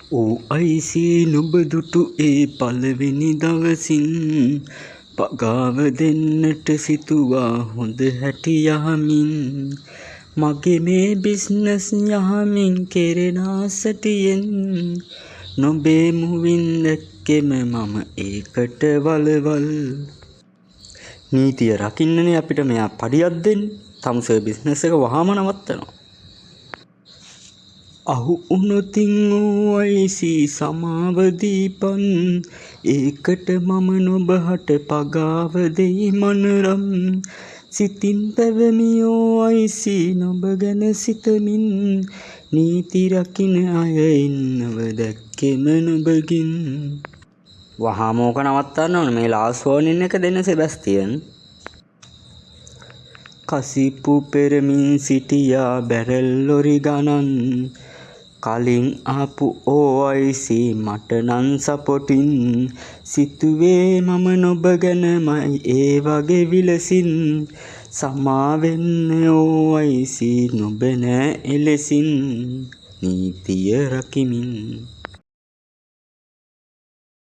අයිසී නුඹ දුටු ඒ පළවෙනි දවසින් පගාව දෙන්නට සිතුවා හොඳ හැටි යහමින් මගේ මේ බිස්නස් යහමින් කෙරෙනා සැටියෙන් නොබේ මුවින් දැක්කෙම මම ඒකට වලවල් නීතිය රකින්නනේ අපිට මෙයා පඩියක් දෙන්නේ තමුසේ බිස්නස් එක වහාම නවත්තනවා අහු උනොතින් අයිසී සමාව දීපන් ඒකට මම නොබහට පගාව දෙයි මනරම් සිතින් පැවමියෝ අයිසී නොබ ගැන සිතමින් නීති රකින අය ඉන්නව දැක්කෙම නොබගින් වහාම ඕක නවත්තන්න ඕන මේ ලාස්ට් වෝනින් එක දෙන්න සෙබැස්තියන් කසිප්පු පෙරමින් සිටියා බැරල් ලොරි ගණන් කලින් ආපු අයිසී මට නන් සපොටින් සිතුවේ මම නොබ ගැනමයි ඒ වගේ විලසින් සමාවෙන්න අයිසී නොබ නෑ එලෙසින් නීතිය රකිමින්